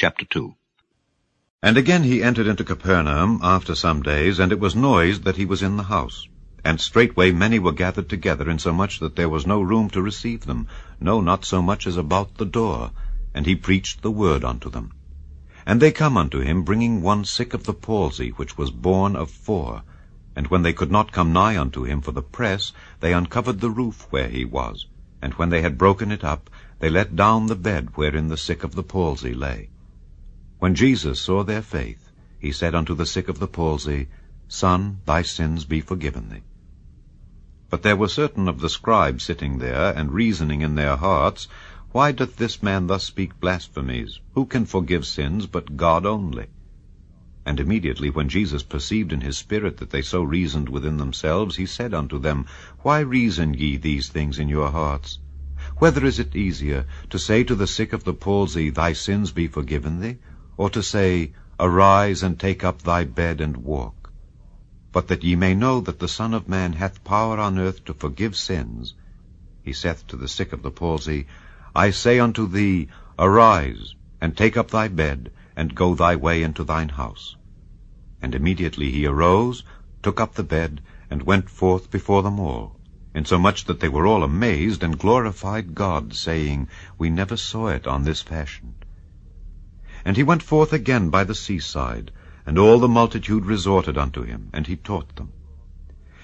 chapter 2. And again he entered into Capernaum after some days, and it was noised that he was in the house. And straightway many were gathered together, insomuch that there was no room to receive them, no, not so much as about the door. And he preached the word unto them. And they come unto him, bringing one sick of the palsy, which was borne of 4. And when they could not come nigh unto him for the press, they uncovered the roof where he was. And when they had broken it up, they let down the bed wherein the sick of the palsy lay. When Jesus saw their faith, he said unto the sick of the palsy, Son, thy sins be forgiven thee. But there were certain of the scribes sitting there, and reasoning in their hearts, Why doth this man thus speak blasphemies? Who can forgive sins but God only? And immediately when Jesus perceived in his spirit that they so reasoned within themselves, he said unto them, Why reason ye these things in your hearts? Whether is it easier to say to the sick of the palsy, Thy sins be forgiven thee, or to say, Arise and take up thy bed and walk? But that ye may know that the Son of Man hath power on earth to forgive sins, he saith to the sick of the palsy, I say unto thee, Arise, and take up thy bed, and go thy way into thine house. And immediately he arose, took up the bed, and went forth before them all, insomuch that they were all amazed, and glorified God, saying, We never saw it on this fashion. And he went forth again by the seaside, and all the multitude resorted unto him, and he taught them.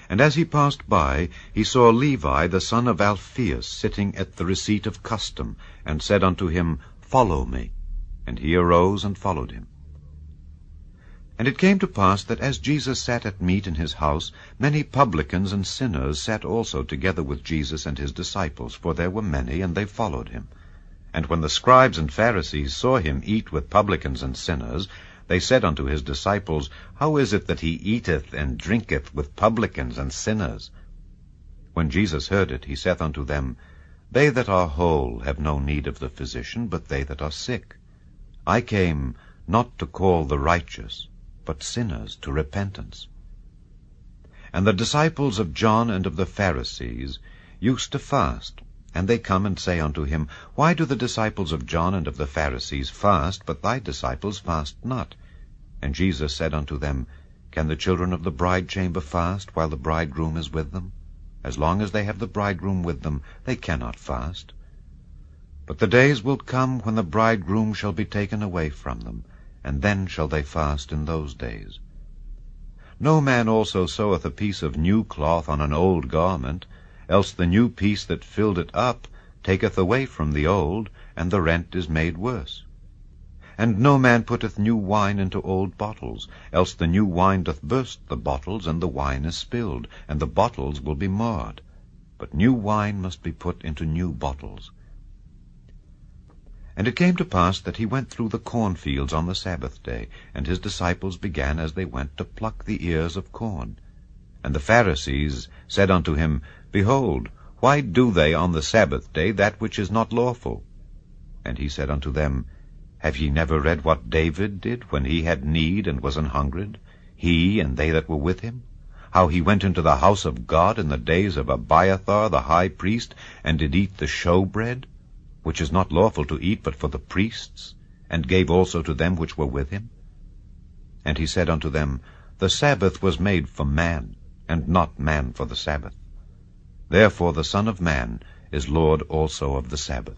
And as he passed by, he saw Levi the son of Alphaeus sitting at the receipt of custom, and said unto him, Follow me. And he arose and followed him. And it came to pass that as Jesus sat at meat in his house, many publicans and sinners sat also together with Jesus and his disciples, for there were many, and they followed him. And when the scribes and Pharisees saw him eat with publicans and sinners, they said unto his disciples, How is it that he eateth and drinketh with publicans and sinners? When Jesus heard it, he saith unto them, They that are whole have no need of the physician, but they that are sick. I came not to call the righteous, but sinners to repentance. And the disciples of John and of the Pharisees used to fast. And they come and say unto him, Why do the disciples of John and of the Pharisees fast, but thy disciples fast not? And Jesus said unto them, Can the children of the bridechamber fast while the bridegroom is with them? As long as they have the bridegroom with them, they cannot fast. But the days will come when the bridegroom shall be taken away from them, and then shall they fast in those days. No man also seweth a piece of new cloth on an old garment, else the new piece that filled it up taketh away from the old, and the rent is made worse. And no man putteth new wine into old bottles, else the new wine doth burst the bottles, and the wine is spilled, and the bottles will be marred. But new wine must be put into new bottles. And it came to pass that he went through the cornfields on the Sabbath day, and his disciples began as they went to pluck the ears of corn. And the Pharisees said unto him, Behold, why do they on the Sabbath day that which is not lawful? And he said unto them, Have ye never read what David did when he had need and was an hungred, he and they that were with him? How he went into the house of God in the days of Abiathar the high priest, and did eat the showbread, which is not lawful to eat but for the priests, and gave also to them which were with him? And he said unto them, The Sabbath was made for man, and not man for the Sabbath. Therefore the Son of Man is Lord also of the Sabbath.